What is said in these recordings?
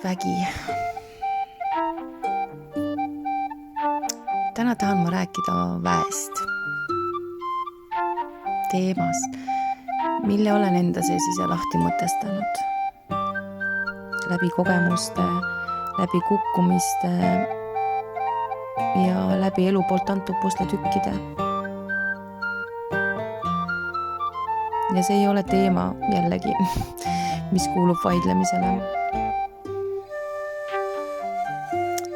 Vägi. Täna tahan ma rääkida väest. Teemast, mille olen enda sees ise lahti mõtestanud. Läbi kogemuste, läbi kukkumiste ja läbi elu poolt antud pusletükkide. Ja see ei ole teema jällegi, mis kuulub vaidlemisele.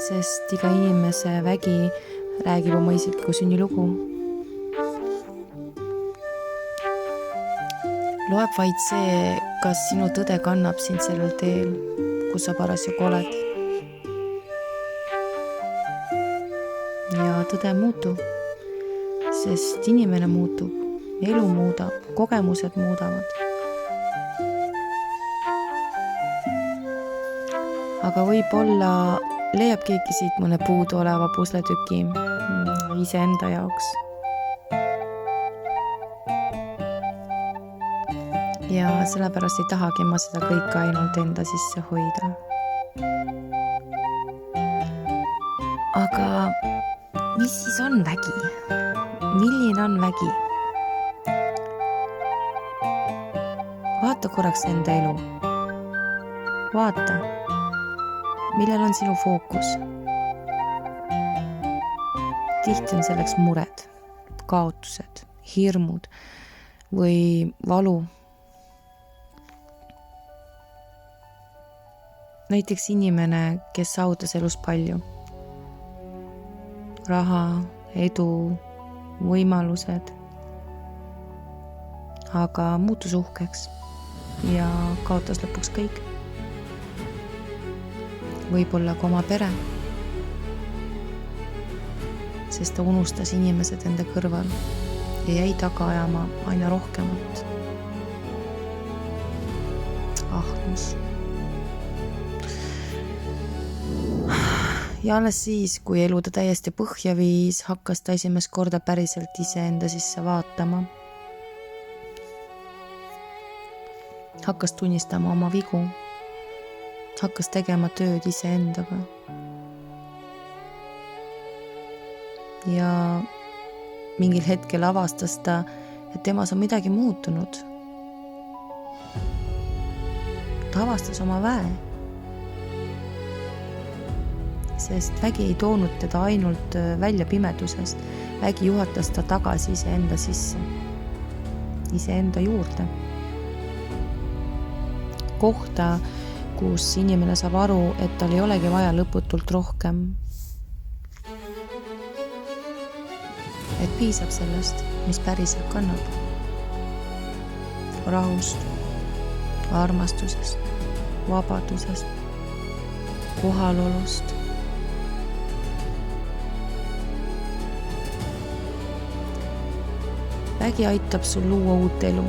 Sest iga inimese vägi räägib oma isikliku sünnilugu. Loeb vaid see, kas sinu tõde kannab sind sellel teel, kus sa parasjagu oled. Ja tõde muutub, sest inimene muutub, elu muudab, kogemused muudavad. Aga võib-olla leiab keegi siit mõne puudu oleva pusletüki iseenda jaoks. Ja sellepärast ei tahagi ma seda kõike ainult enda sisse hoida. Aga mis siis on vägi? Milline on vägi? Vaata korraks enda elu. Vaata, millel on sinu fookus. Tihti on selleks mured, kaotused, hirmud või valu. Näiteks inimene, kes saavutas elus palju. Raha, edu, võimalused. Aga muutus uhkeks ja kaotas lõpuks kõik. Võib-olla ka oma pere, sest ta unustas inimesed enda kõrval ja jäi taga ajama aina rohkemat. Ahnus. Ja alles siis, kui elu ta täiesti põhja viis, hakkas ta esimest korda päriselt iseenda sisse vaatama. Hakkas tunnistama oma vigu. Hakkas tegema tööd iseendaga. Ja mingil hetkel avastas ta, et temas on midagi muutunud. Ta avastas oma väe. Sest vägi ei toonud teda ainult välja pimedusest. Vägi juhatas ta tagasi iseenda sisse. Iseenda juurde. Kohta, kus inimene saab aru, et tal ei olegi vaja lõputult rohkem. Et piisab sellest, mis päriselt kannab. Rahust, armastusest, vabadusest, kohalolust. Vägi aitab sul luua uut elu,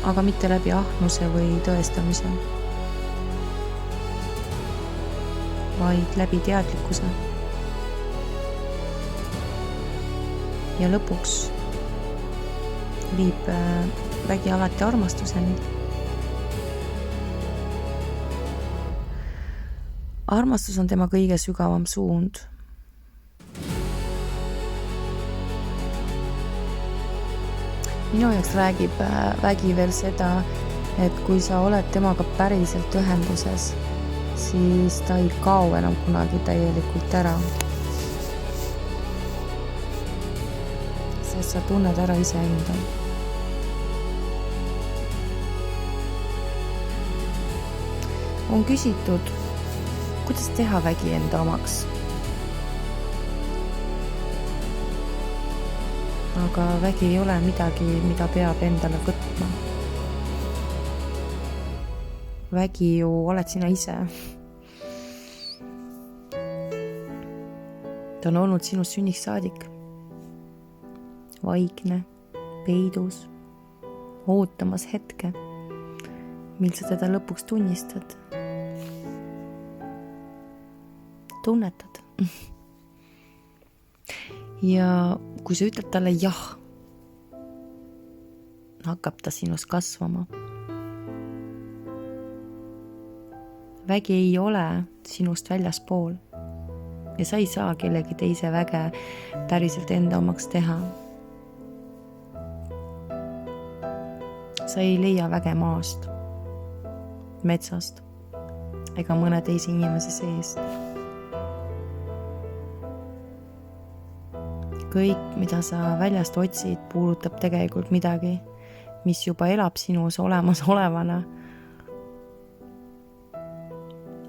aga mitte läbi ahnuse või tõestamise. Vaid läbi teadlikkuse. Ja lõpuks viib vägi alati armastuseni. Armastus on tema kõige sügavam suund. Minu jaoks räägib vägi veel seda, et kui sa oled temaga päriselt ühenduses, siis ta ei kao enam kunagi täielikult ära. Sest sa tunned ära iseenda. On küsitud, kuidas teha vägi enda omaks. Aga vägi ei ole midagi, mida peab endale võtma. Vägi ju oled sina ise. Ta on olnud sinust sünniks saadik. Vaikne, peidus, ootamas hetke, mil sa teda lõpuks tunnistad. Tunnetad. Ja kui sa ütled talle jah, hakkab ta sinust kasvama. Vägi ei ole sinust väljaspool ja sa ei saa kellegi teise väge päriselt enda omaks teha. Sa ei leia väge maast, metsast ega mõne teise inimese seest. Kõik, mida sa väljast otsid, puudutab tegelikult midagi, mis juba elab sinus olemasolevana.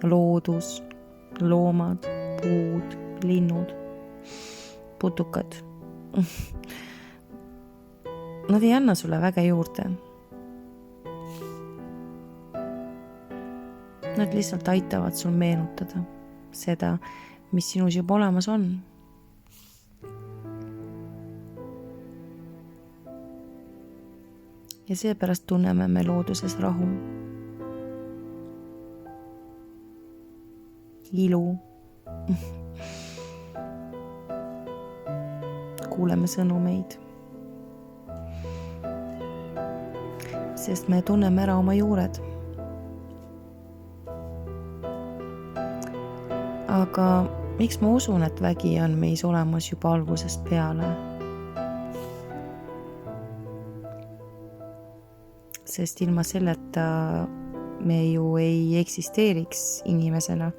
Loodus, loomad, puud, linnud, putukad. Nad ei anna sulle väge juurde. Nad lihtsalt aitavad sul meenutada seda, mis sinus juba olemas on. Ja seepärast tunneme me looduses rahu, ilu, kuuleme sõnumeid, sest me tunneme ära oma juured. Aga miks ma usun, et vägi on meis olemas juba algusest peale? Sest ilma selleta me ju ei eksisteeriks inimesena.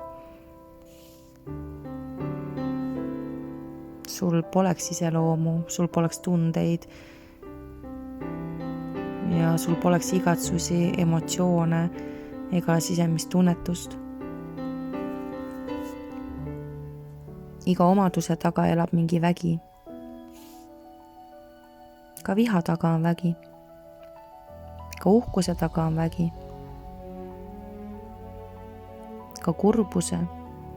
Sul poleks iseloomu, sul poleks tundeid ja sul poleks igatsusi, emotsioone ega sisemist tunnetust. Iga omaduse taga elab mingi vägi. Ka viha taga on vägi. Ka uhkuse taga on vägi. Ka kurbuse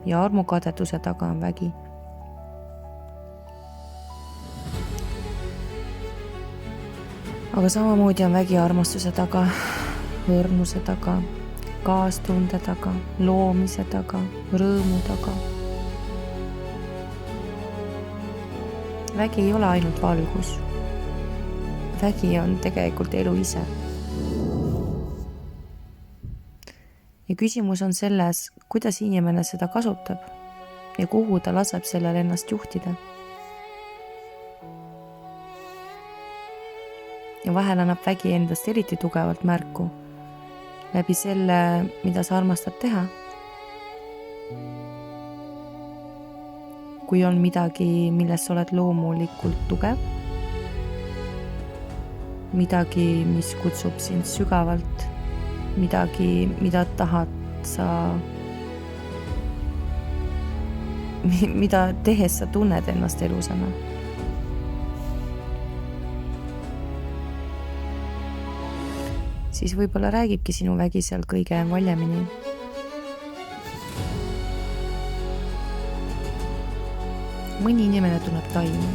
ja armukadeduse taga on vägi. Aga samamoodi on vägi armastuse taga, õrnuse taga, kaastunde taga, loomise taga, rõõmu taga. Vägi ei ole ainult valgus. Vägi on tegelikult elu ise. Ja küsimus on selles, kuidas inimene seda kasutab ja kuhu ta laseb sellel ennast juhtida. Ja vahel annab vägi endast eriti tugevalt märku läbi selle, mida sa armastad teha. Kui on midagi, milles sa oled loomulikult tugev, midagi, mis kutsub sind sügavalt, midagi, mida tahad sa, mida tehes sa tunned ennast elusana. Siis võib-olla räägibki sinu vägi seal kõige valjemini. Mõni inimene tunneb taimu.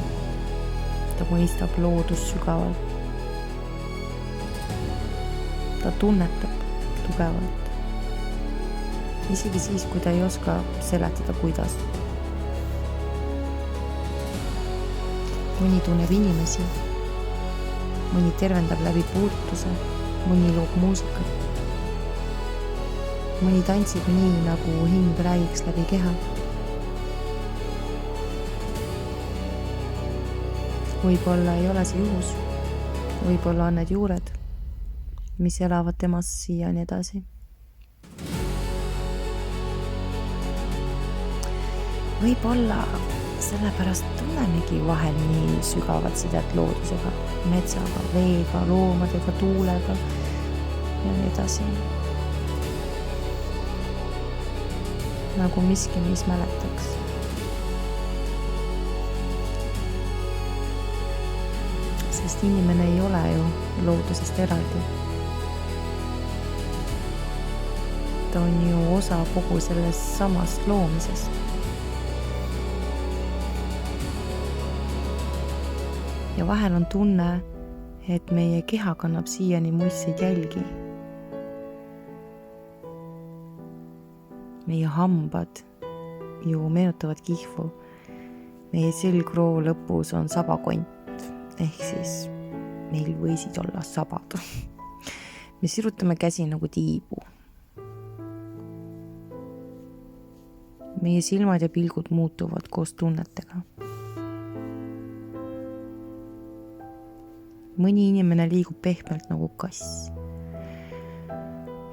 Ta mõistab loodust sügavalt. Ta tunnetab tugevalt. Isegi siis, kui ta ei oska seletada, kuidas. Mõni tunneb inimesi. Mõni tervendab läbi puutuse. Mõni loob muusikat. Mõni tantsib nii, nagu hing räägiks läbi keha. Võib-olla ei ole see juhus. Võib-olla on need juured, mis elavad temas siiani edasi. Võib-olla sellepärast tunnemegi vahel nii sügavat sidet loodusega, metsaga, veega, loomadega, tuulega ja nii edasi. Nagu miski meis mäletaks. Sest inimene ei ole ju loodusest eraldi. Ta on ju osa kogu sellest samast loomisest. Ja vahel on tunne, et meie keha kannab siiani muistseid jälgi. Meie hambad ju meenutavad kihvu. Meie selgroo lõpus on sabakont, ehk siis meil võisid olla sabad. Me sirutame käsi nagu tiibu. meie silmad ja pilgud muutuvad koos tunnetega. Mõni inimene liigub pehmelt nagu kass.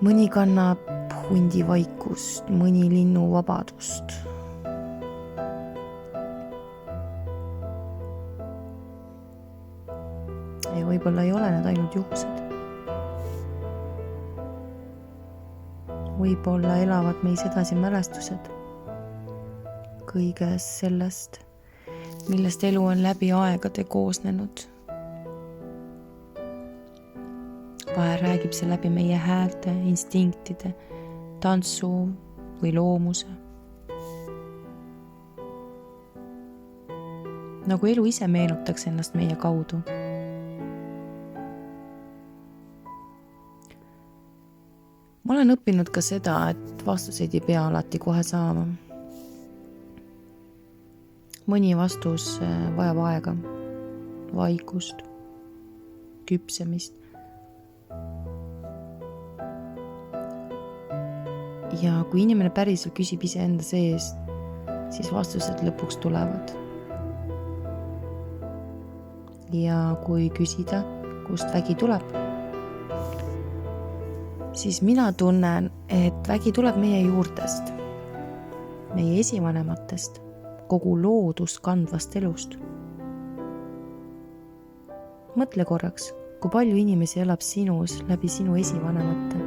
Mõni kannab hundi vaikust, mõni linnu vabadust. Ja võib-olla ei ole need ainult juhused. Võib-olla elavad meis edasi mälestused kõigest sellest, millest elu on läbi aegade koosnenud. Vahel räägib see läbi meie häälte, instinktide, tantsu või loomuse. Nagu elu ise meenutaks ennast meie kaudu. Ma olen õppinud ka seda, et vastuseid ei pea alati kohe saama. Mõni vastus vajab aega, vaikust, küpsemist. Ja kui inimene päriselt küsib iseenda sees, siis vastused lõpuks tulevad. Ja kui küsida, kust vägi tuleb, siis mina tunnen, et vägi tuleb meie juurtest, meie esivanematest, kogu loodust kandvast elust. Mõtle korraks, kui palju inimesi elab sinus läbi sinu esivanemate.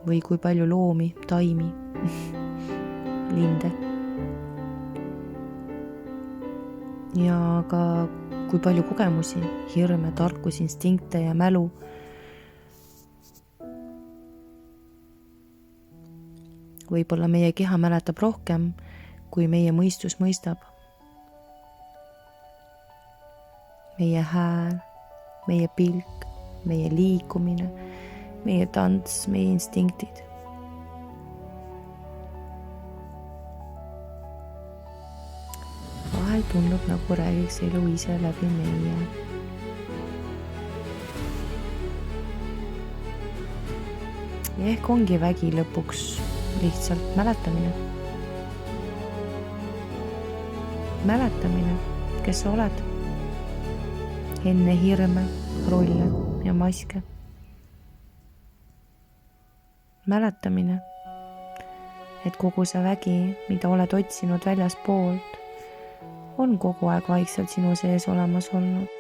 Või kui palju loomi, taimi, linde. Ja ka kui palju kogemusi, hirme, tarkus, instinkte ja mälu. Võib-olla meie keha mäletab rohkem, kui meie mõistus mõistab. Meie hääl, meie pilk, meie liikumine, meie tants, meie instinktid. Vahel tundub, nagu räägiks elu ise läbi meie. Ja ehk ongi vägi lõpuks lihtsalt mäletamine. Mäletamine, kes sa oled. Enne hirme, rolle ja maske. Mäletamine, et kogu see vägi, mida oled otsinud väljas poolt, on kogu aeg vaikselt sinu sees olemas olnud.